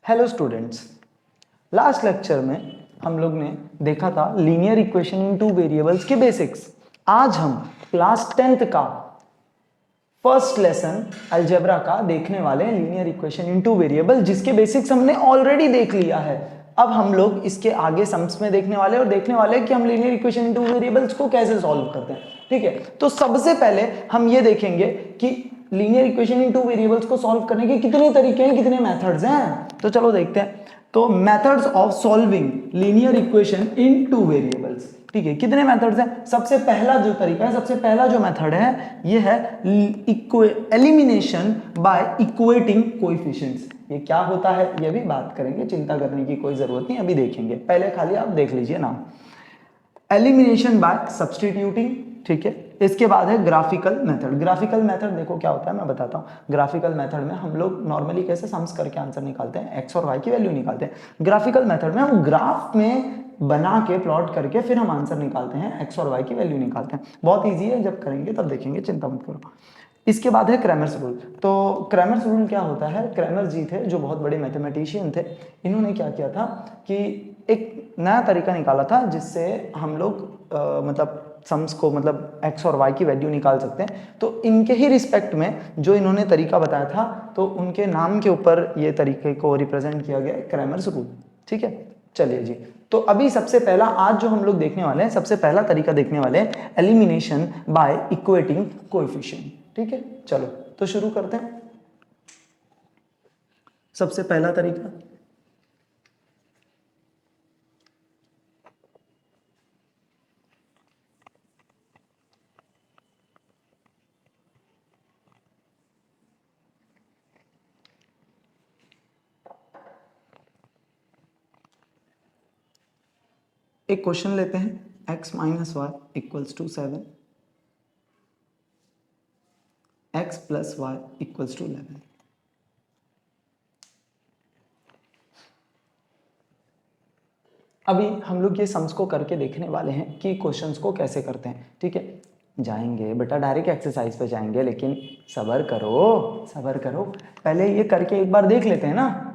Hello students, last lecture में हम लोग ने देखा था linear equation in two variables के बेसिक्स। आज हम क्लास 10th का फर्स्ट लेसन अलजेब्रा का देखने वाले हैं, linear equation in two variable, जिसके बेसिक्स हमने ऑलरेडी देख लिया है। अब हम लोग इसके आगे सम्स में देखने वाले हैं और देखने वाले हैं कि हम linear equation in two variables को कैसे सॉल्व करते हैं। ठीक है, तो सबसे पहले हम ये देखेंगे कि linear equation in two variables को सॉल्व करने के कितने तरीके हैं, कितने मेथड्स हैं। तो चलो देखते हैं। तो methods of solving linear equation in two variables, ठीक है, कितने मेथड्स हैं। सबसे पहला जो तरीका है, सबसे पहला जो मेथड है, ये है एलिमिनेशन बाय इक्वेटिंग कोएफिशिएंट्स। ये क्या होता है ये भी बात करेंगे, चिंता करने की कोई जरूरत नहीं, अभी देखेंगे। पहले खाली आप देख लीजिए नाम, एलिमिनेशन बाय सब्सटीट्यूटिंग, ठीक है। इसके बाद है ग्राफिकल मेथड। ग्राफिकल मेथड देखो क्या होता है, मैं बताता हूँ। ग्राफिकल मेथड में हम लोग नॉर्मली कैसे सम्स करके आंसर निकालते हैं, एक्स और वाई की वैल्यू निकालते हैं। ग्राफिकल मेथड में हम ग्राफ में बना के प्लॉट करके फिर हम आंसर निकालते हैं, एक्स और वाई की वैल्यू निकालते हैं। बहुत ईजी है, जब करेंगे तब देखेंगे, चिंता मत करो। इसके बाद है क्रैमर्स रूल। तो क्रैमर्स रूल क्या होता है, क्रैमर जी थे जो बहुत बड़े मैथमेटिशियन थे। इन्होंने क्या किया था कि एक नया तरीका निकाला था जिससे हम लोग मतलब सम्स को, मतलब एक्स और वाई की वैल्यू निकाल सकते हैं। तो इनके ही रिस्पेक्ट में जो इन्होंने तरीका बताया था, तो उनके नाम के ऊपर ये तरीके को रिप्रेजेंट किया गया, क्रैमर्स रूल। ठीक है, चलिए जी। तो अभी सबसे पहला आज जो हम लोग देखने वाले हैं, सबसे पहला तरीका देखने वाले हैं, एलिमिनेशन बाय इक्वेटिंग कोएफिशिएंट। ठीक है, चलो तो शुरू करते हैं। सबसे पहला तरीका, एक क्वेश्चन लेते हैं, x minus y equals to 7, x plus y equals to 11। अभी हम लोग ये सम्स को करके देखने वाले हैं कि क्वेश्चंस को कैसे करते हैं। ठीक है, जाएंगे बेटा, डायरेक्ट एक्सरसाइज पे जाएंगे, लेकिन सब्र करो, सब्र करो। पहले ये करके एक बार देख लेते हैं ना,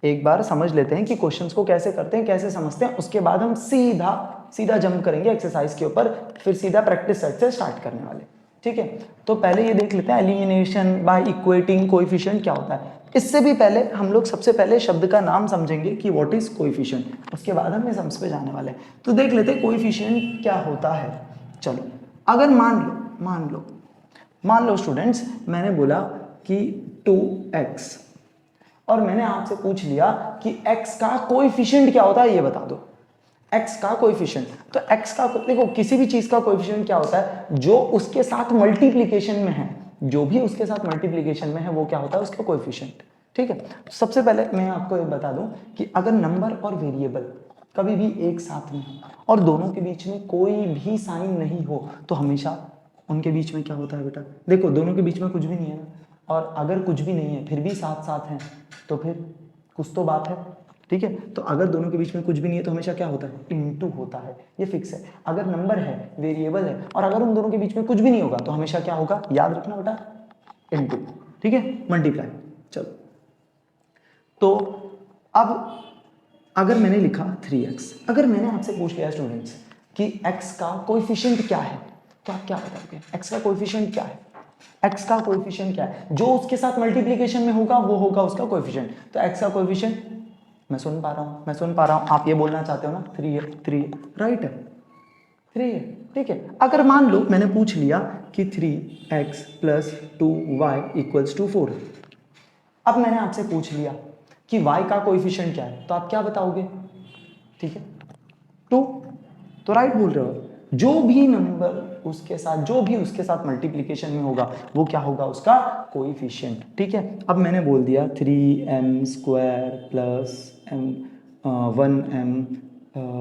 एक बार समझ लेते हैं कि क्वेश्चंस को कैसे करते हैं, कैसे समझते हैं। उसके बाद हम सीधा सीधा जंप करेंगे एक्सरसाइज के ऊपर, फिर सीधा प्रैक्टिस सेट से स्टार्ट करने वाले। ठीक है, तो पहले ये देख लेते हैं एलिमिनेशन बाय इक्वेटिंग कोएफिशिएंट क्या होता है। इससे भी पहले हम लोग सबसे पहले शब्द का नाम समझेंगे कि व्हाट इज कोएफिशिएंट, उसके बाद हम इस सम्स पे जाने वाले हैं। तो देख लेते हैं कोएफिशिएंट क्या होता है। चलो, अगर मान लो स्टूडेंट्स, मैंने बोला कि 2x, और मैंने आपसे पूछ लिया कि x का कोएफिशिएंट क्या होता है, ये बता दो। x का कोएफिशिएंट, तो x का, देखो किसी भी चीज का कोएफिशिएंट क्या होता है, जो उसके साथ मल्टीप्लिकेशन में है, जो भी उसके साथ मल्टीप्लिकेशन में है वो क्या होता है, उसका कोएफिशिएंट। ठीक है, सबसे पहले मैं आपको ये बता दूं कि अगर नंबर और वेरिएबल कभी भी एक साथ में और दोनों के बीच में कोई भी साइन नहीं हो, तो हमेशा उनके बीच में क्या होता है बेटा, देखो दोनों के बीच में कुछ भी नहीं है ना, और अगर कुछ भी नहीं है फिर भी साथ साथ हैं, तो फिर कुछ तो बात है। ठीक है, तो अगर दोनों के बीच में कुछ भी नहीं है तो हमेशा क्या होता है, इनटू होता है, ये फिक्स है। अगर नंबर है, वेरिएबल है, और अगर उन दोनों के बीच में कुछ भी नहीं होगा तो हमेशा क्या होगा, याद रखना बेटा, इनटू। ठीक है, मल्टीप्लाई। चलो, तो अब अगर मैंने लिखा 3x, अगर मैंने आपसे पूछ लिया स्टूडेंट्स कि x का कोएफिशिएंट क्या है, तो आप क्या बताओगे, x का कोएफिशिएंट क्या है। x का कोएफिशिएंट क्या है, जो उसके साथ मल्टीप्लिकेशन में होगा वो होगा उसका कोएफिशिएंट। तो x का कोएफिशिएंट, मैं सुन पा रहा हूँ, आप ये बोलना चाहते हो ना, 3 है, 3 राइट है, 3 है। ठीक है, अगर मान लो मैंने पूछ लिया कि 3x plus 2y equals to 4, अब मैंने आपसे पूछ लिया कि y का कोएफिशिएंट क्या है, तो आप क्या बताओगे। ठीक है, 2, तो राइट बोल रहे हो। जो भी नंबर उसके साथ, जो भी उसके साथ मल्टीप्लिकेशन में होगा वो क्या होगा, उसका कोएफिशिएंट। ठीक है, अब मैंने बोल दिया 3m square plus m 1m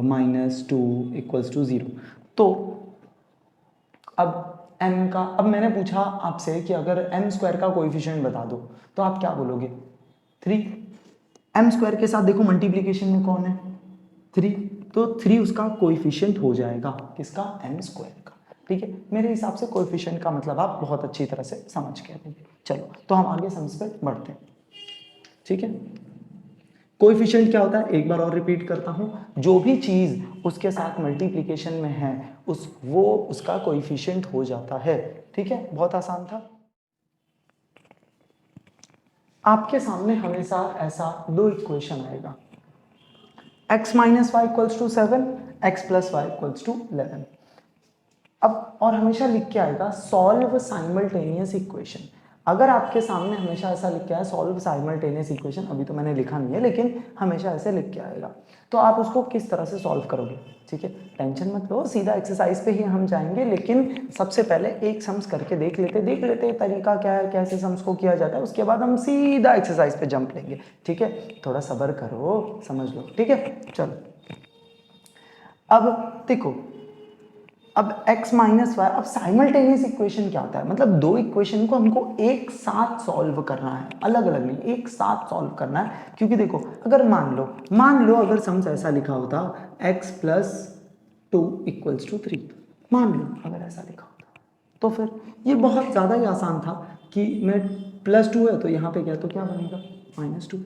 minus 2 equals to 0। तो अब m का, अब मैंने पूछा आपसे कि अगर m स्क्वायर का कोएफिशिएंट बता दो, तो आप क्या बोलोगे, 3। m स्क्वायर के साथ देखो मल्टीप्लिकेशन में कौन है, 3, तो 3 उसका कोएफिशिएंट हो जाएगा, किसका, m स्क्वायर का। ठीक है, मेरे हिसाब से कोएफिशिएंट का मतलब आप बहुत अच्छी तरह से समझ गए। चलो, तो हम आगे सम्स पे बढ़ते हैं। ठीक है, कोएफिशिएंट क्या होता है, एक बार और रिपीट करता हूं, जो भी चीज उसके साथ मल्टीप्लिकेशन में है वो उसका कोएफिशिएंट हो जाता है। ठीक है, बहुत आसान था। आपके सामने हमेशा ऐसा दो इक्वेशन आएगा, x minus y equals to 7, x plus y equals to 11। अब और हमेशा लिख के आएगा सॉल्व साइमल्टेनियस इक्वेशन। अगर आपके सामने हमेशा ऐसा लिख के आया सॉल्व साइमल्टेनियस इक्वेशन, अभी तो मैंने लिखा नहीं है लेकिन हमेशा ऐसे लिख के आएगा, तो आप उसको किस तरह से सॉल्व करोगे? ठीक है, टेंशन मत लो, सीधा एक्सरसाइज पे ही हम जाएंगे, लेकिन सबसे पहले एक सम्स करके देख लेते तरीका क्या है, कैसे सम्स को किया जाता है, उसके बाद हम सीधा एक्सरसाइज पे जंप लेंगे। ठीक है, थोड़ा सब्र करो, समझ लो। ठीक है, चलो अब देखो, अब x माइनस वाई, अब साइमल्टेनियस इक्वेशन क्या होता है, मतलब दो इक्वेशन को हमको एक साथ सॉल्व करना है, अलग अलग नहीं, एक साथ सॉल्व करना है। क्योंकि देखो, अगर मान लो अगर सम्स ऐसा लिखा होता x प्लस 2 इक्वल्स टू 3, मान लो अगर ऐसा लिखा होता, तो फिर ये बहुत ज़्यादा ही आसान था कि मैं प्लस 2 है तो यहाँ पे क्या, तो क्या बनेगा -2,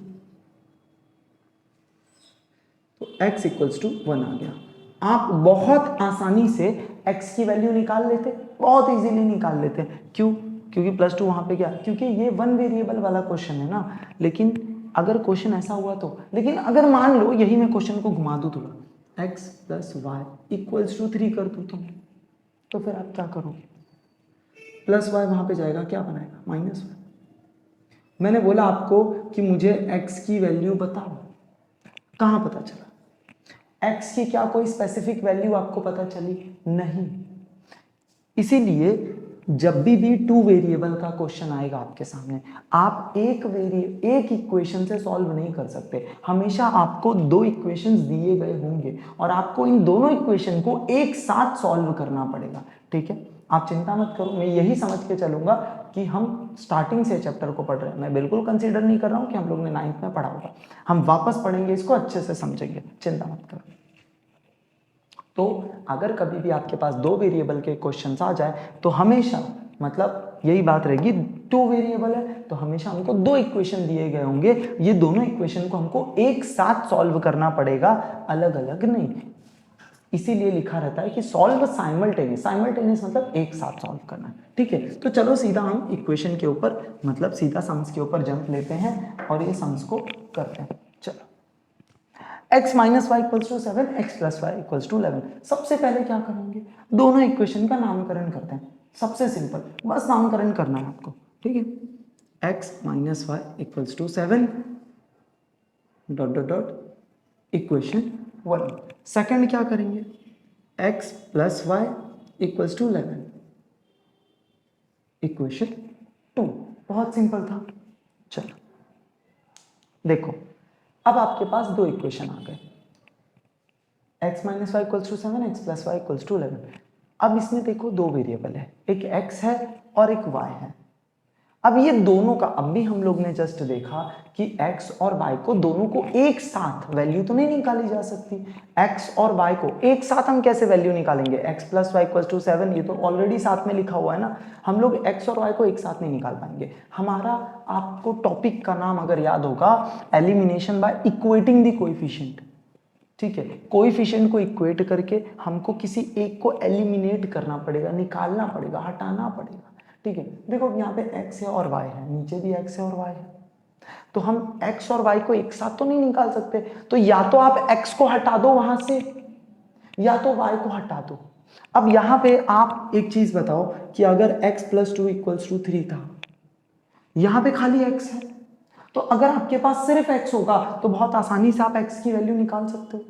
तो x इक्वल्स टू 1 आ गया। आप बहुत आसानी से x की वैल्यू निकाल लेते, बहुत इजीली निकाल लेते। क्यों? क्योंकि +2 वहाँ पे क्या, क्योंकि ये वन वेरिएबल वाला क्वेश्चन है ना। लेकिन अगर क्वेश्चन ऐसा हुआ तो, लेकिन अगर मान लो यही मैं क्वेश्चन को घुमा दूँ थोड़ा, x plus y equals to 3 कर दूँ तो फिर आप क्या करोगे? प्लस वाई वहाँ पे जाएगा, क्या बनाएगा -1। मैंने बोला आपको कि मुझे x की वैल्यू बताओ, कहाँ पता चला? x की क्या कोई स्पेसिफिक वैल्यू आपको पता चली? नहीं। इसीलिए जब भी टू वेरिएबल का क्वेश्चन आएगा आपके सामने, आप एक इक्वेशन से सॉल्व नहीं कर सकते। हमेशा आपको दो इक्वेशंस दिए गए होंगे और आपको इन दोनों इक्वेशन को एक साथ सॉल्व करना पड़ेगा। ठीक है, आप चिंता मत करो, मैं यही समझ के चलूंगा कि हम स्टार्टिंग से चैप्टर को पढ़ रहे हैं। मैं बिल्कुल कंसीडर नहीं कर रहा हूँ कि हम लोग ने 9th में पढ़ा होगा। हम वापस पढ़ेंगे, इसको अच्छे से समझेंगे, चिंता मत करो। तो अगर कभी भी आपके पास दो वेरिएबल के क्वेश्चंस आ जाए तो हमेशा, मतलब यही बात रहेगी, टू वेरिएबल है तो हमेशा हमको दो इक्वेशन दिए गए होंगे, ये दोनों इक्वेशन को हमको एक साथ सॉल्व करना पड़ेगा, अलग अलग नहीं। इसीलिए लिखा रहता है कि सॉल्व साइमल्टेनियस, साइमल्टेनियस मतलब एक साथ सॉल्व करना है। ठीक है, तो चलो सीधा हम इक्वेशन के ऊपर, मतलब सीधा सम्स के ऊपर जंप लेते हैं और ये सम्स को करते हैं। चलो, x minus y equals to 7, x plus y equals to 11। सबसे पहले क्या करेंगे, दोनों इक्वेशन का नामकरण करते हैं। सबसे सिंपल, बस नामकरण करना है आपको। ठीक है, x minus y equals to 7 dot dot dot equation 1। Second क्या करेंगे, x plus y equals to 11 equation 2। बहुत सिंपल था। चलो देखो, अब आपके पास दो इक्वेशन आ गए, x minus y equals to 7, x plus y equals to 11। अब इसमें देखो दो वेरिएबल है, एक x है और एक y है। अब ये दोनों का, अब भी हम लोग ने जस्ट देखा कि x और y को दोनों को एक साथ वैल्यू तो नहीं निकाली जा सकती। x और y को एक साथ हम कैसे वैल्यू निकालेंगे, x plus y equals to 7, ये तो ऑलरेडी साथ में लिखा हुआ है ना। हम लोग x और y को एक साथ नहीं निकाल पाएंगे। हमारा, आपको टॉपिक का नाम अगर याद होगा, elimination by equating the coefficient. ठीक है, कोएफिशिएंट को इक्वेट करके हमको किसी एक को एलिमिनेट करना पड़ेगा, निकालना पड़ेगा, हटाना पड़ेगा। ठीक है, देखो यहाँ पे x है और y है, नीचे भी x है और y है, तो हम x और y को एक साथ तो नहीं निकाल सकते। तो या तो आप x को हटा दो वहां से, या तो y को हटा दो। अब यहां पे आप एक चीज बताओ कि अगर x प्लस 2 इक्वल्स टू 3 था, यहां पे खाली x है, तो अगर आपके पास सिर्फ x होगा तो बहुत आसानी से आप x की वैल्यू निकाल सकते हो।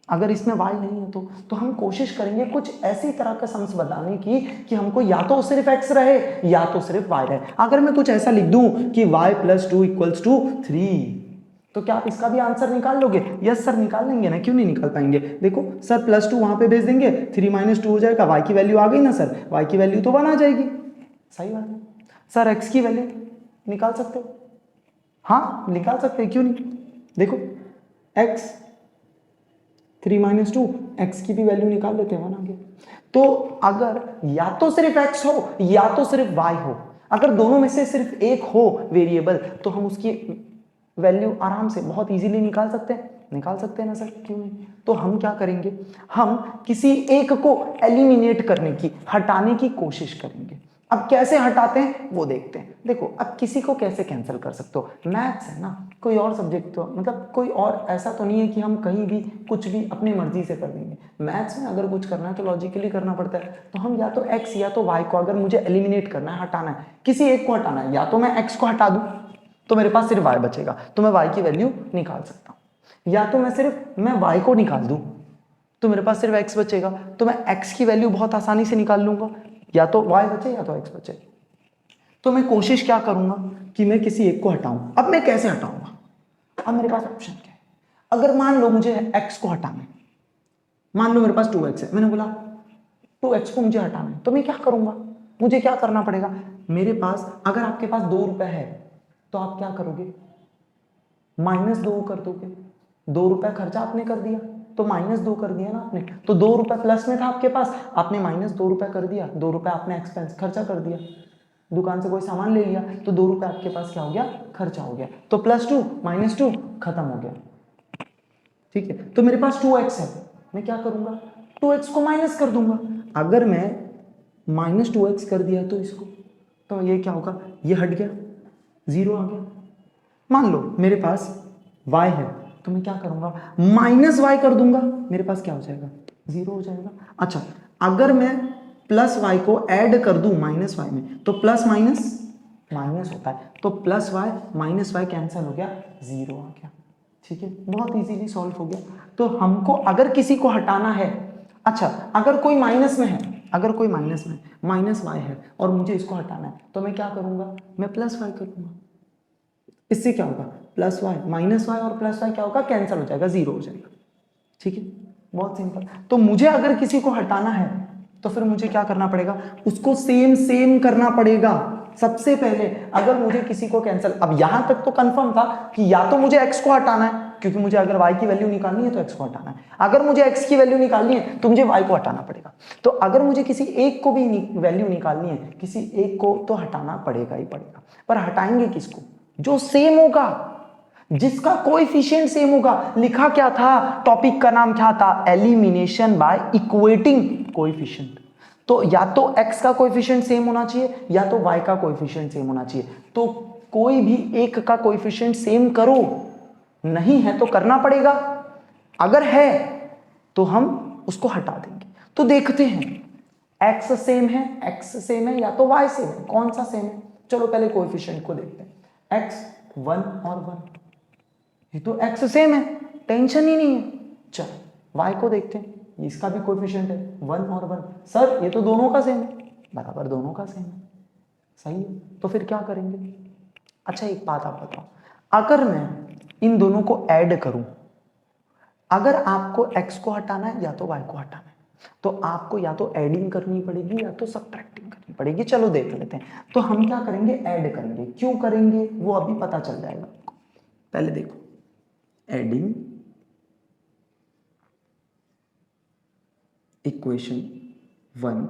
अगर इसमें y नहीं है तो हम कोशिश करेंगे कुछ ऐसी तरह का सम्स बताने की कि हमको या तो सिर्फ x रहे या तो सिर्फ y रहे। अगर मैं कुछ ऐसा लिख दूं कि y प्लस 2 इक्वल्स टू 3, तो क्या आप इसका भी आंसर निकाल लोगे? यस सर, निकाल लेंगे ना, क्यों नहीं निकाल पाएंगे? देखो सर, प्लस 2 वहां पे भेज देंगे, 3 माइनस 2 हो जाएगा, y की वैल्यू आ गई ना सर, y की वैल्यू तो 1 आ जाएगी। सही बात है सर, x की वैल्यू निकाल सकते हो? हाँ निकाल सकते हैं, क्यों नहीं। देखो x 3 माइनस 2, एक्स की भी वैल्यू निकाल लेते हैं, 1 आ गया। तो अगर या तो सिर्फ x हो या तो सिर्फ y हो, अगर दोनों में से सिर्फ एक हो वेरिएबल, तो हम उसकी वैल्यू आराम से बहुत इजीली निकाल सकते हैं ना सर, क्यों नहीं? तो हम क्या करेंगे, हम किसी एक को एलिमिनेट करने की, हटाने की कोशिश करेंगे। अब कैसे हटाते हैं वो देखते हैं। देखो, अब किसी को कैसे कैंसिल कर सकते हो, मैथ्स है ना, कोई और सब्जेक्ट तो मतलब कोई और ऐसा तो नहीं है कि हम कहीं भी कुछ भी अपनी मर्जी से कर देंगे। मैथ्स में अगर कुछ करना है तो लॉजिकली करना पड़ता है। तो हम या तो x या तो y को अगर मुझे एलिमिनेट करना है, हटाना है, किसी एक को हटाना है, या तो मैं x को हटा दूं तो मेरे पास सिर्फ y बचेगा, तो मैं y की वैल्यू निकाल सकता हूं, या तो मैं y को निकाल दूं तो मेरे पास सिर्फ x बचेगा, तो मैं x की वैल्यू बहुत आसानी से निकाल लूंगा, या तो y बचे या तो x बचे। तो मैं कोशिश क्या करूंगा कि मैं किसी एक को हटाऊं। अब मैं कैसे हटाऊंगा, अब मेरे पास ऑप्शन क्या है, अगर मान लो मुझे x को हटाना है, मान लो मेरे पास 2x है, मैंने बोला 2x को मुझे हटाना है, तो मैं क्या करूंगा, मुझे क्या करना पड़ेगा, मेरे पास अगर आपके पास 2 रुपए है तो आप क्या करोगे, -2 कर दोगे। 2 रुपए खर्चा आपने कर दिया तो -2 कर दिया ना आपने, तो 2 रुपए प्लस में था आपके पास, आपने -2 रुपए कर दिया, 2 रुपए आपने एक्सपेंस खर्चा कर दिया, दुकान से कोई सामान ले लिया तो 2 रुपए आपके पास क्या हो गया, खर्चा हो गया, तो +2 -2 खत्म हो गया। ठीक है, तो मेरे पास 2x है, मैं क्या करूंगा, 2x को माइनस कर दूंगा। अगर मैं -2x कर दिया तो इसको, तो ये क्या होगा, ये हट गया, 0 आ गया। मान लो मेरे पास y है तो मैं क्या करूंगा, -y कर दूंगा, मेरे पास क्या हो जाएगा, 0 हो जाएगा। अच्छा, अगर मैं +y को ऐड कर दूं -y में तो प्लस माइनस माइनस होता है, तो +y -y कैंसिल हो गया, 0 आ गया। ठीक है, बहुत इजीली सॉल्व हो गया। तो हमको अगर किसी को हटाना है, अच्छा अगर कोई माइनस में है, अगर कोई माइनस में -y है और मुझे इसको हटाना है तो मैं क्या करूंगा, मैं +y करूंगा। इससे क्या होगा, +y -y और +y क्या होगा, कैंसिल हो जाएगा, 0 हो जाएगा। ठीक है, बहुत सिंपल। तो मुझे अगर किसी को हटाना है तो फिर मुझे क्या करना पड़ेगा, उसको सेम करना पड़ेगा। सबसे पहले अगर मुझे किसी को कैंसिल, अब यहां तक तो कंफर्म था कि या तो मुझे x को हटाना है, क्योंकि मुझे अगर y की वैल्यू निकालनी है तो x को हटाना है, अगर मुझे x की वैल्यू निकालनी है तो मुझे y को हटाना पड़ेगा। तो अगर मुझे किसी एक को भी वैल्यू निकालनी है, किसी एक को तो हटाना पड़ेगा ही पड़ेगा। पर हटाएंगे किसको, जो सेम होगा, जिसका कोएफिशिएंट सेम होगा। लिखा क्या था, टॉपिक का नाम क्या था, एलिमिनेशन बाय इक्वेटिंग कोएफिशिएंट। तो या तो x का कोएफिशिएंट सेम होना चाहिए या तो y का कोएफिशिएंट सेम होना चाहिए। तो कोई भी एक का कोएफिशिएंट सेम करो, नहीं है तो करना पड़ेगा, अगर है तो हम उसको हटा देंगे। तो देखते हैं x सेम है या तो y सेम है, कौन सा सेम है। चलो पहले कोएफिशिएंट को देखते हैं, x 1 और 1, ये तो x सेम है, टेंशन ही नहीं है। चलो y को देखते हैं, इसका भी कोएफिशिएंट है 1 और 1, सर ये तो दोनों का सेम है, बराबर दोनों का सेम है, सही है। तो फिर क्या करेंगे, अच्छा एक बात आप बताओ, अगर मैं इन दोनों को ऐड करूं, अगर आपको x को हटाना है या तो y को हटाना है तो आपको या तो एडिंग करनी पड़ेगी या तो सब्ट्रैक्टिंग करनी पड़ेगी। चलो देख लेते हैं। तो हम क्या करेंगे, ऐड करेंगे। क्यों करेंगे वो अभी पता चल जाएगा आपको। पहले देखो, एडिंग इक्वेशन 1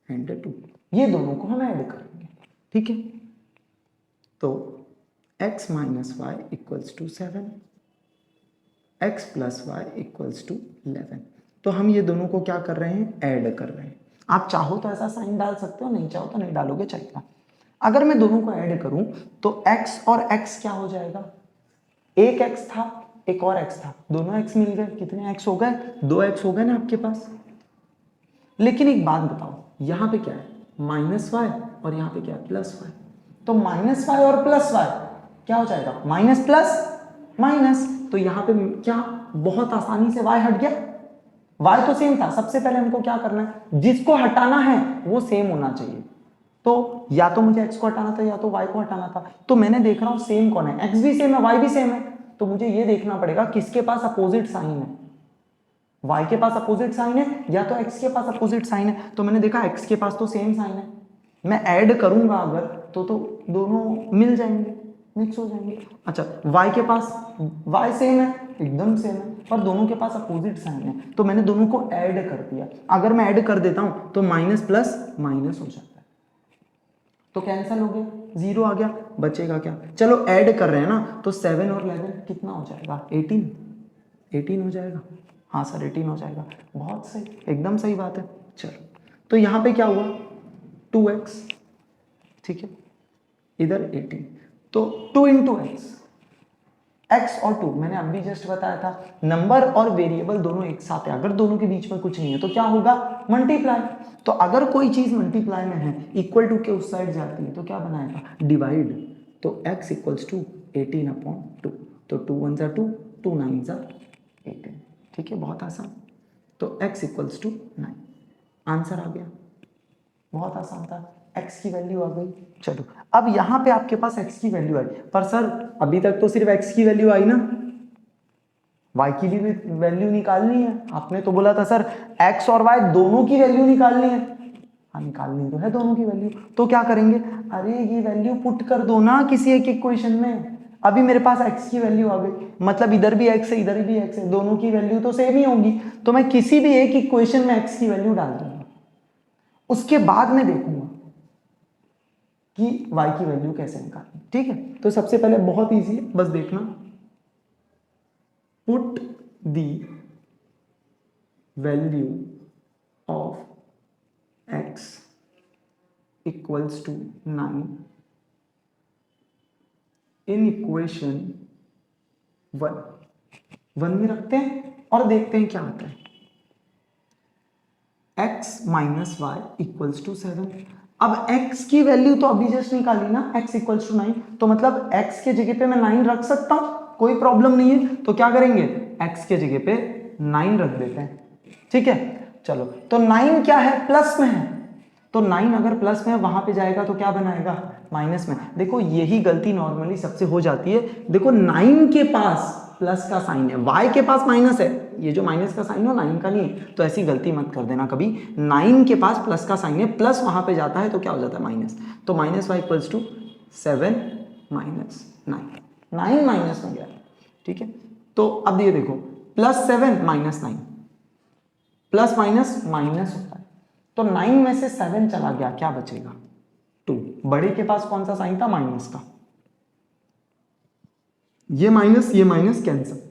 एंड 2, ये दोनों को हम ऐड करेंगे। ठीक है, तो x minus y equals to 7, x plus y equals to 11। तो हम ये दोनों को क्या कर रहे हैं, ऐड कर रहे हैं। आप चाहो तो ऐसा साइन डाल सकते हो, नहीं चाहो तो नहीं डालोगे, चलेगा। अगर मैं दोनों को ऐड करूं तो x और x क्या हो जाएगा, एक x था एक और x था, दोनों x मिल गए, कितने x हो गए, 2x हो गए ना आपके पास। लेकिन एक बात बताओ, यहां पे क्या है, -y और यहां पे क्या है, +y। तो -y और +y क्या हो जाएगा, माइनस प्लस माइनस। तो यहां पे क्या, बहुत आसानी से y हट गया, y तो सेम था। सबसे पहले हमको क्या करना है, जिसको हटाना है वो सेम होना चाहिए। तो या तो मुझे x को हटाना था या तो y को हटाना था। तो मैंने देख रहा हूं सेम कौन है, x भी सेम है y भी सेम है। तो मुझे ये देखना पड़ेगा किसके पास अपोजिट साइन है, y के पास अपोजिट साइन है या तो x के पास अपोजिट साइन है। तो मैंने देखा x के पास तो सेम साइन है, मैं ऐड करूंगा अगर तो दोनों मिल जाएंगे, मिक्स हो जाएंगे। अच्छा, y के पास y सेम है, एकदम सेम है, पर दोनों के पास अपोजिट साइन है। तो मैंने दोनों को ऐड कर दिया। अगर मैं ऐड कर देता हूं तो माइनस प्लस माइनस हो जाता है, तो कैंसिल हो गया, 0 आ गया, बचेगा क्या? चलो ऐड कर रहे हैं ना, तो 7 और 11 कितना हो जाएगा? 18 हो जाएगा। हाँ सर 18 हो जाएगा, बहुत सही, एकदम सही बात है। चलो तो यहाँ पे क्या हुआ? 2x, ठीक है, इधर 18, तो 2 इंटू एक्स, x और 2 मैंने अभी जस्ट बताया था, नंबर और वेरिएबल दोनों एक साथ है, अगर दोनों के बीच में कुछ नहीं है तो क्या होगा? मल्टीप्लाई। तो अगर कोई चीज मल्टीप्लाई में है, इक्वल टू के उस साइड जाती है तो क्या बनाएगा? डिवाइड। तो x इक्वल्स टू 18/2, तो 2 1 जा 2, 2 9 जा 18, ठीक है, बहुत आसान। तो x इक्वल्स टू 9, आंसर आ गया, बहुत आसान था, x की वैल्यू आ गई। चलो अब यहां पे आपके पास x की वैल्यू आई, पर सर अभी तक तो सिर्फ x की वैल्यू आई ना, y की भी वैल्यू निकालनी है। आपने तो बोला था सर x और y दोनों की वैल्यू निकालनी है। हाँ निकालनी तो है दोनों की वैल्यू, तो क्या करेंगे? अरे ये वैल्यू पुट कर दो ना किसी एक इक्वेशन में। अभी मेरे पास x की वैल्यू आ गई, मतलब इधर भी x है इधर भी x है, दोनों की वैल्यू तो सेम ही होगी, तो मैं किसी भी एक इक्वेशन में x की वैल्यू डाल दूंगा, उसके बाद में देखूंगा कि y की वैल्यू कैसे निकालनी, ठीक है। तो सबसे पहले बहुत इजी है, बस देखना, put the value of x equals to 9 in equation 1 में रखते हैं और देखते हैं क्या आता है। x minus y equals to 7। अब x की वैल्यू तो अभी जस्ट निकाली ना, x इक्वल्स टू 9, तो मतलब x के जगह पे मैं 9 रख सकता हूं, कोई प्रॉब्लम नहीं है। तो क्या करेंगे? x के जगह पे 9 रख देते हैं, ठीक है। चलो तो 9 क्या है? प्लस में है, तो 9 अगर प्लस में है वहां पे जाएगा तो क्या बनाएगा? माइनस में। देखो यही गलती नॉर्मली सबसे हो जाती है। देखो 9 के पास प्लस का साइन है, y के पास माइनस है, ये जो माइनस का साइन हो 9 का नहीं है, तो ऐसी गलती मत कर देना कभी। 9 के पास प्लस का साइन है, प्लस वहां पे जाता है तो क्या हो जाता है? माइनस। तो minus y equals to 7 minus 9, 9 minus में गया, ठीक है। तो अब ये देखो, plus 7 minus 9, plus minus minus होता है, तो 9 में से 7 चला गया, क्या बचेगा? 2। बड़े के पास कौन सा साइन था? माइनस का, ये minus cancel,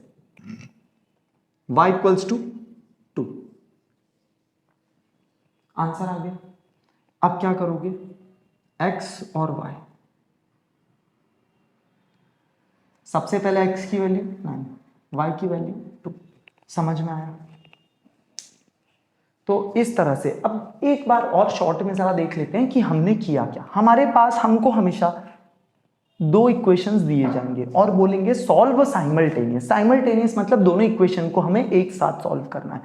y equals to 2, answer आ गया। अब क्या करोगे? x और y, सबसे पहले x की वैल्यू 9, y की वैल्यू 2, समझ में आया? तो इस तरह से अब एक बार और शॉर्ट में जरा देख लेते हैं कि हमने किया क्या। हमारे पास हमको हमेशा 2 इक्वेशंस दिए जाएंगे और बोलेंगे सॉल्व साइमल्टेनियस। साइमल्टेनियस मतलब दोनों इक्वेशन को हमें एक साथ सॉल्व करना है।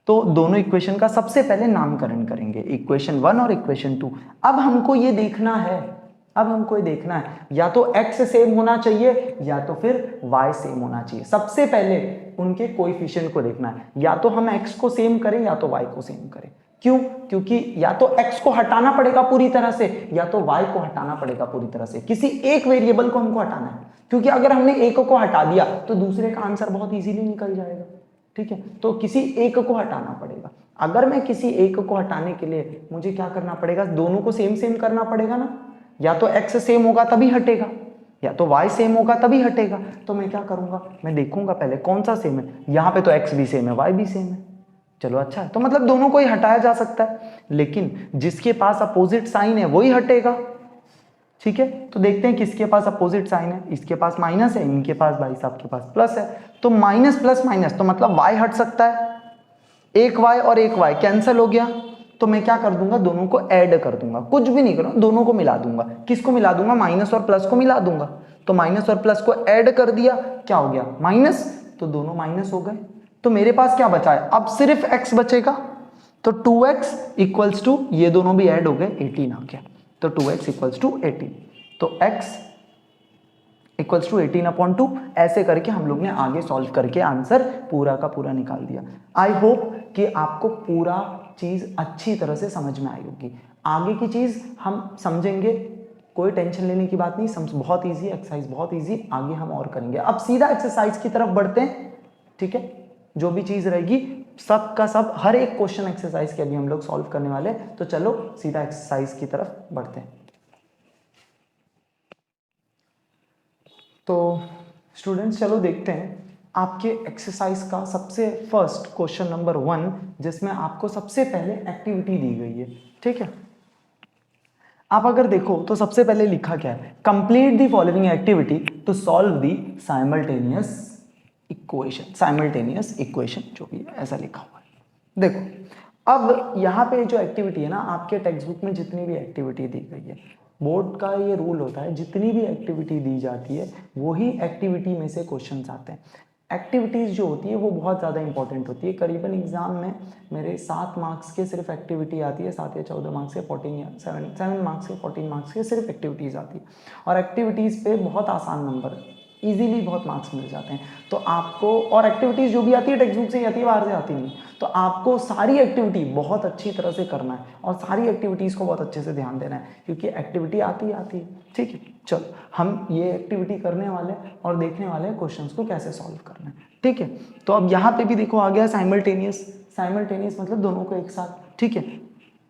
तो दोनों इक्वेशन का सबसे पहले नामकरण करेंगे, इक्वेशन 1 और इक्वेशन 2। अब हमको ये देखना है, या तो x सेम होना चाहिए या तो फिर y सेम होना चाहिए। सबसे पहले उनके कोएफिशिएंट को देखना है, या तो हम x को सेम करें या तो y को सेम करें। क्यों? क्योंकि या तो x को हटाना पड़ेगा पूरी तरह से या तो y को हटाना पड़ेगा पूरी तरह से, किसी एक वेरिएबल को हमको हटाना है, क्योंकि अगर हमने एक को हटा दिया तो दूसरे का आंसर बहुत इजीली निकल जाएगा, ठीक है। तो किसी एक को हटाना पड़ेगा। अगर मैं किसी एक को हटाने के लिए मुझे क्या करना पड़ेगा? दोनों को सेम सेम करना पड़ेगा ना, या तो x सेम होगा तभी हटेगा या तो y सेम होगा तभी हटेगा। तो मैं क्या करूंगा? मैं देखूंगा पहले कौन सा सेम है। यहां पे तो x भी सेम है y भी सेम है, चलो अच्छा है, तो मतलब दोनों को ही हटाया जा सकता है, लेकिन जिसके पास अपोजिट साइन है वही हटेगा, ठीक है। तो देखते हैं किसके पास अपोजिट साइन है। इसके पास माइनस है, इनके पास भाई साहब के पास प्लस है, तो माइनस प्लस माइनस, तो मतलब y हट सकता है, एक y और एक y कैंसिल हो गया। तो मैं क्या कर दूंगा? दोनों को ऐड कर दूंगा, कुछ भी नहीं करूंगा, दोनों को मिला दूंगा। किसको मिला दूंगा? माइनस और प्लस को मिला दूंगा। तो माइनस और प्लस को ऐड कर दिया, क्या हो गया? माइनस, तो दोनों माइनस हो गए। तो मेरे पास क्या बचा है? अब सिर्फ x बचेगा, तो 2x इक्वल्स टू, ये दोनों भी ऐड हो गए, 18 आ गया। तो 2x इक्वल्स टू 18, तो x इक्वल्स टू 18/2। ऐसे करके हम लोग ने आगे सॉल्व करके आंसर पूरा का पूरा निकाल दिया। आई होप कि आपको पूरा चीज अच्छी तरह से समझ में आई होगी। आगे की चीज हम समझेंगे, कोई टेंशन लेने की बात नहीं, बहुत इजी एक्सरसाइज, बहुत इजी, आगे हम और करेंगे। अब सीधा एक्सरसाइज की तरफ बढ़ते हैं, ठीक है। जो भी चीज रहेगी सब का सब, हर एक क्वेश्चन एक्सरसाइज के अभी हम लोग सॉल्व करने वाले, तो चलो सीधा एक्सरसाइज की तरफ बढ़ते हैं। तो स्टूडेंट्स चलो देखते हैं आपके एक्सरसाइज का सबसे फर्स्ट क्वेश्चन नंबर 1, जिसमें आपको सबसे पहले एक्टिविटी दी गई है। ठीक है, आप अगर देखो तो सबसे पहले लिखा क्या है, complete the following activity to solve the simultaneous equation, जो भी है ऐसा लिखा हुआ है। देखो अब यहाँ पे जो एक्टिविटी है ना, आपके टेक्स्ट बुक में जितनी भी एक्टिविटी दी गई है, बोर्ड का ये रूल होता है जितनी भी एक्टिविटी दी जाती है वही एक्टिविटी में से क्वेश्चंस आते हैं। एक्टिविटीज़ जो होती है वो बहुत ज़्यादा इंपॉर्टेंट होती है। करीबन एग्जाम में मेरे 7 मार्क्स के सिर्फ एक्टिविटी आती है, 7 या 14 मार्क्स के 14 या 7 मार्क्स के 14 मार्क्स के सिर्फ एक्टिविटीज़ आती है, और एक्टिविटीज़ पे बहुत आसान नंबर इजीली बहुत मार्क्स मिल जाते हैं। तो आपको, और एक्टिविटीज़ जो भी आती है टेक्स्ट बुक से ही आती है, बाहर से आती नहीं, तो आपको सारी एक्टिविटी बहुत अच्छी तरह से करना है और सारी एक्टिविटीज़ को बहुत अच्छे से ध्यान देना है, क्योंकि एक्टिविटी आती है। ठीक है, चलो हम ये एक्टिविटी करने वाले और देखने वाले हैं क्वेश्चंस को कैसे सॉल्व करना है। ठीक है, तो अब यहाँ पे भी देखो आ गया साइमल्टेनियस मतलब दोनों को एक साथ। ठीक है,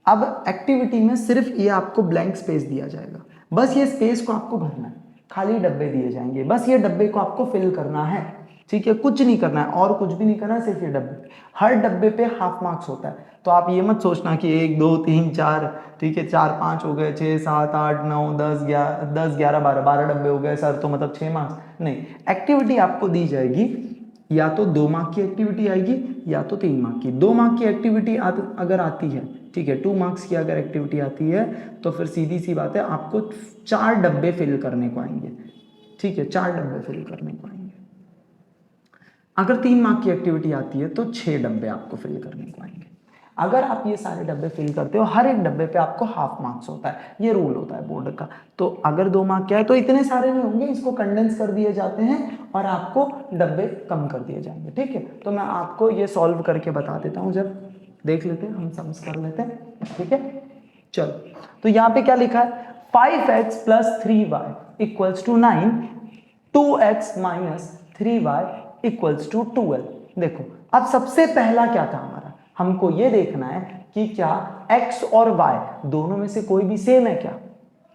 अब एक्टिविटी में सिर्फ ये आपको ब्लैंक स्पेस दिया जाएगा, बस ये स्पेस को आपको भरना है, खाली डब्बे दिए जाएंगे, बस ये डब्बे को आपको फिल करना है। ठीक है, कुछ नहीं करना है और कुछ भी नहीं करना है, सिर्फ ये डब्बे, हर डब्बे पे हाफ मार्क्स होता है। तो आप ये मत सोचना कि 1 2 3 4, ठीक है 4 5 हो गए, 6 7 8 9 10 11 12 डब्बे हो गए सर, तो मतलब 6 मार्क्स नहीं। एक्टिविटी आपको दी जाएगी, या तो 2 मार्क की एक्टिविटी आएगी या तो 3 मार्क की। 2 मार्क की एक्टिविटी अगर आती है, ठीक है, 2 मार्क्स की अगर एक्टिविटी आती है तो फिर सीधी सी बात है, आपको 4 डब्बे फिल करने को आएंगे। ठीक है, 4 डब्बे फिल करने को आएंगे। अगर 3 मार्क की एक्टिविटी आती है तो 6 डब्बे आपको फिल करने को आएंगे। अगर आप ये सारे डब्बे फिल करते हो, हर एक डब्बे पे आपको हाफ मार्क्स होता है, ये रूल होता है बोर्ड का। तो अगर 2 मार्क क्या है तो इतने सारे नहीं होंगे, इसको कंडेंस कर दिए जाते हैं और आपको डब्बे कम कर दिए जाएंगे। ठीक है, तो मैं आपको ये सॉल्व करके बता देता हूँ, जब देख लेते हैं, हम सम्स कर लेते हैं। ठीक है, चलो तो यहाँ पे क्या लिखा है, 5x + 3y = 9, 2x - 3y = 12। देखो अब सबसे पहला क्या था हमारा, हमको ये देखना है कि क्या x और y दोनों में से कोई भी सेम है क्या।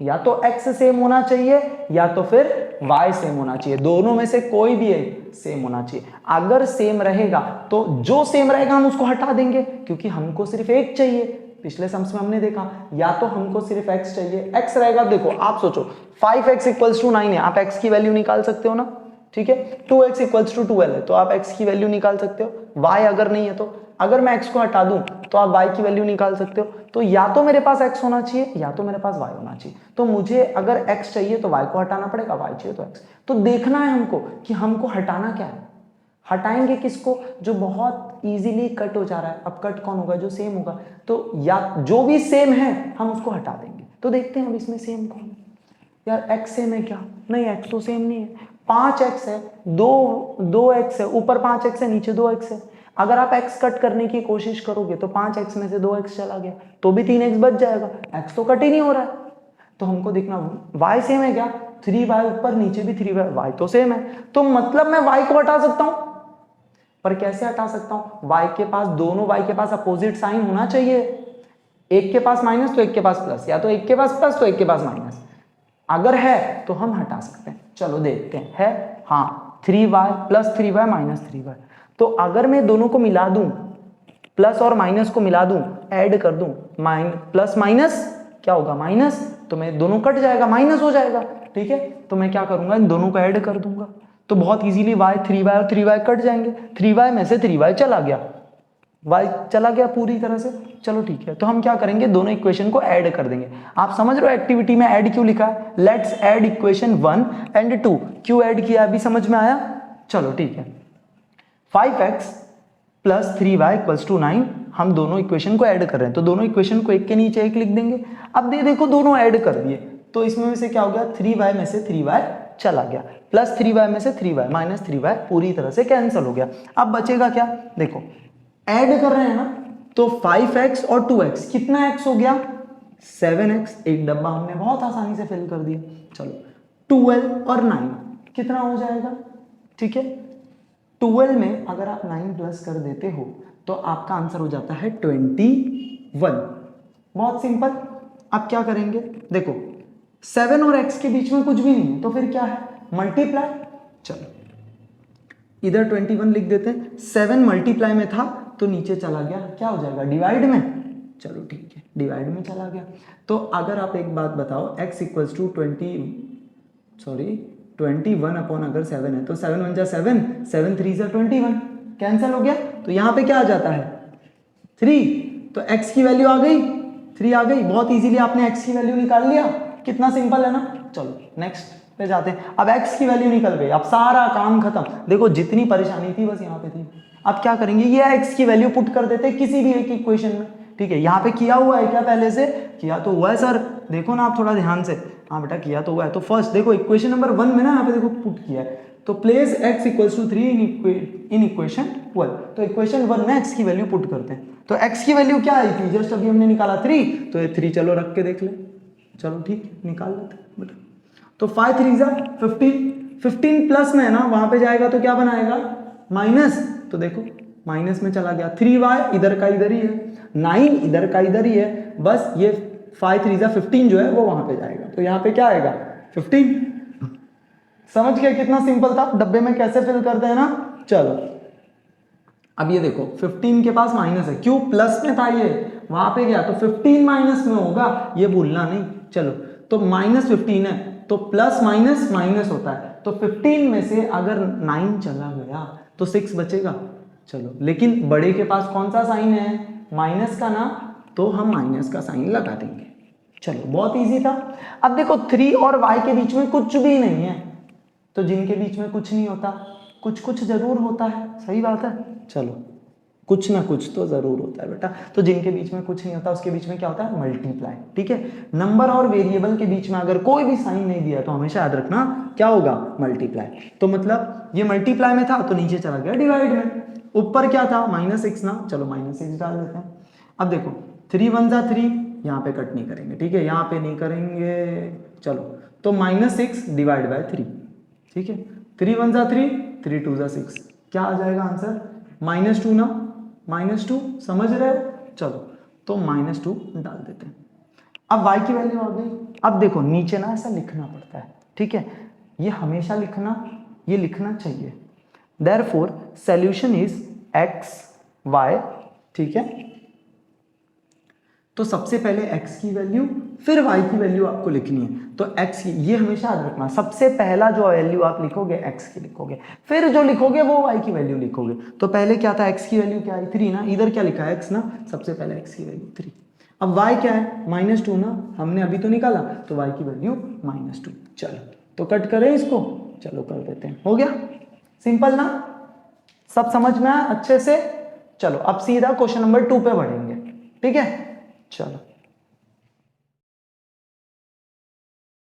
या तो x सेम होना चाहिए या तो फिर y सेम होना चाहिए, दोनों में से कोई भी एक सेम होना चाहिए। अगर सेम रहेगा तो जो सेम रहेगा हम उसको हटा देंगे, क्योंकि हमको सिर्फ एक चाहिए। पिछले सम्स में हमने देखा, या तो हमको सिर्फ x चाहिए, x रहेगा। देखो आप सोचो 5x = 9 है, आप x की वैल्यू निकाल सकते हो ना। ठीक है, 2x = 12 है तो आप x की वैल्यू निकाल सकते हो। y अगर नहीं है तो, अगर मैं x को हटा दूं तो आप y की वैल्यू निकाल सकते हो। तो या तो मेरे पास x होना चाहिए या तो मेरे पास y होना चाहिए। तो मुझे अगर x चाहिए तो y को हटाना पड़ेगा, y चाहिए तो x। तो देखना है हमको कि हमको हटाना क्या है। हटाएंगे किसको, जो बहुत इजीली कट हो जा रहा है। अब कट कौन होगा, जो सेम होगा। तो या जो भी सेम है हम उसको हटा देंगे। तो देखते हैं अब इसमें सेम कौन है। यार x सेम है क्या, नहीं x तो सेम नहीं है। 5x है, 2x है, ऊपर 5x है, नीचे 2x है। अगर आप x कट करने की कोशिश करोगे तो 5x में से 2x चला गया तो भी 3x बच जाएगा, x तो कट ही नहीं हो रहा है। तो हमको देखना y सेम है क्या, 3y ऊपर नीचे भी 3y, y तो सेम है, तो मतलब मैं y को हटा सकता हूं। पर कैसे हटा सकता हूं, y के पास, दोनों y के पास अपोजिट साइन होना चाहिए। एक के पास माइनस तो एक के पास प्लस, या तो एक के पास प्लस तो एक के पास माइनस। अगर है तो हम हटा सकते हैं। चलो देखते हैं, है हाँ, 3y + 3y - 3y। तो अगर मैं दोनों को मिला दूं, प्लस और माइनस को मिला दूं, ऐड कर दूं, प्लस माइनस क्या होगा, माइनस, तो मैं दोनों कट जाएगा, माइनस हो जाएगा। ठीक है, तो मैं क्या करूंगा, इन दोनों को ऐड कर दूंगा। तो बहुत इजीली y 3y और 3y कट जाएंगे, 3y में से 3y चला गया, y चला गया पूरी तरह से। चलो ठीक है, तो हम क्या करेंगे, दोनों इक्वेशन को ऐड कर देंगे। आप समझ रहे हो एक्टिविटी में ऐड क्यों लिखा है, लेट्स ऐड इक्वेशन 1 और 2, क्यों ऐड किया अभी समझ में आया। चलो ठीक है, 5x + 3y = 9, हम दोनों इक्वेशन को ऐड कर रहे हैं, तो दोनों इक्वेशन को एक के नीचे एक लिख देंगे। अब देखो दोनों ऐड कर दिए, तो इसमें से क्या हो गया, 3y में से 3y चला गया, प्लस 3y में से 3y माइनस 3y पूरी तरह से कैंसिल हो गया। अब बचेगा क्या, देखो ऐड कर रहे हैं ना, तो 5x और 2x, कितना x हो गया, 7x, एक डब्बा हमने बहुत आसानी से फिल कर दिया। चलो 12 और 9 कितना हो जाएगा, ठीक है, 12 में अगर आप 9 प्लस कर देते हो तो आपका आंसर हो जाता है 21। बहुत सिंपल। अब क्या करेंगे, देखो 7 और x के बीच में कुछ भी नहीं है, तो फिर क्या है, मल्टीप्लाई, चलो इधर 21 लिख देते हैं, 7 मल्टीप्लाई में था तो नीचे चला गया, क्या हो जाएगा डिवाइड में, चलो ठीक है डिवाइड में चला गया। तो अगर आप एक बात बताओ x इक्वल्स टू 21 अपॉन अगर 7 है तो 7 1 जा 7, 7 3 जा 21, कैंसिल हो गया, तो यहाँ पे क्या आ जाता है 3, तो x की वैल्यू आ गई 3 आ गई, बहुत इजीली आपने x की वैल्यू निकाल लिया, कितना सिंपल है ना। चलो नेक्स्ट पे जाते हैं, अब x की वैल्यू निकल गई, अब सारा काम खत्म, देखो जितनी परेशानी थी बस यहाँ पे थी। अब क्या करेंगे, ये x की वैल्यू पुट कर देते हैं किसी भी एक इक्वेशन में, ठीक है। यहाँ पे किया हुआ है क्या, पहले से किया तो हुआ है सर, देखो ना आप थोड़ा ध्यान से, हाँ बेटा किया तो हुआ है। तो फर्स्ट देखो इक्वेशन नंबर 1 में ना यहाँ पे देखो पुट किया है, तो place x equals to 3 in equation 1, तो इक्वेशन 1 में x की वैल्यू पुट करते हैं। तो x की वैल्यू क्या आई थी, जस्ट अभी हमने निकाला 3, तो ये 3 चलो रख के देख ले, चलो ठीक निकाल लेते बेटा। तो 5 3 जा 15, 15 प्लस में है ना, वहां पे जाएगा तो क्या बनाएगा माइनस, तो देखो माइनस में चला गया, 3y इधर का इधर ही है, 9 इधर का इधर ही है, बस ये 5 3 जा 15 जो है वो वहां पे जाएगा, तो यहाँ पे क्या आएगा 15। समझ गया कितना सिंपल था, डब्बे में कैसे फिल करते हैं ना। चलो अब ये देखो 15 के पास माइनस है, क्यों प्लस में था ये, वहां पे गया तो 15 माइनस में होगा, ये भूलना नहीं। चलो तो माइनस 15 है तो प्लस माइनस माइनस होता है, तो 15 में से अगर 9 चला गया तो 6 बचेगा। चलो लेकिन बड़े के पास कौन सा साइन है, माइनस का ना, तो हम माइनस का साइन लगा देंगे। चलो बहुत इजी था। अब देखो 3 और y के बीच में कुछ भी नहीं है, तो जिनके बीच में कुछ नहीं होता कुछ कुछ जरूर होता है, सही बात है। चलो कुछ ना कुछ तो जरूर होता है बेटा, तो जिनके बीच में कुछ नहीं होता उसके बीच में क्या होता है मल्टीप्लाई, ठीक है। नंबर और वेरिएबल के बीच में अगर कोई भी साइन नहीं दिया तो हमेशा याद रखना क्या होगा मल्टीप्लाई। तो मतलब ये मल्टीप्लाई में था तो नीचे चला गया डिवाइड में, ऊपर क्या था -6 ना, चलो -6 डाल देते हैं। अब देखो 3 1 जा 3, यहाँ पे कट नहीं करेंगे, ठीक है, यहाँ पे नहीं करेंगे, चलो तो -6 डिवाइड बाय 3, ठीक है। 3 1 जा 3, 3 2 जा 6, क्या आ जाएगा आंसर -2 ना, -2 समझ रहे हो। चलो तो -2 डाल देते हैं। अब y की वैल्यू आ गई। अब देखो नीचे ना ऐसा लिखना पड़ता है, ठीक है, ये हमेशा लिखना, ये लिखना चाहिए। Therefore solution is x y, ठीक है। तो सबसे पहले x की वैल्यू फिर y की वैल्यू आपको लिखनी है, तो x की ये हमेशा याद रखना, सबसे पहला जो वैल्यू आप लिखोगे x की लिखोगे, फिर जो लिखोगे वो y की वैल्यू लिखोगे। तो पहले क्या था x की वैल्यू क्या है 3 ना, इधर क्या लिखा है x ना, सबसे पहले x की वैल्यू 3। अब y क्या है -2 ना, हमने अभी तो निकाला, तो y की वैल्यू -2। चलो तो कट करें इसको, चलो कर देते हैं, हो गया सिंपल ना, सब समझ में आया अच्छे से। चलो अब सीधा क्वेश्चन नंबर 2 पे बढ़ेंगे, ठीक है। चलो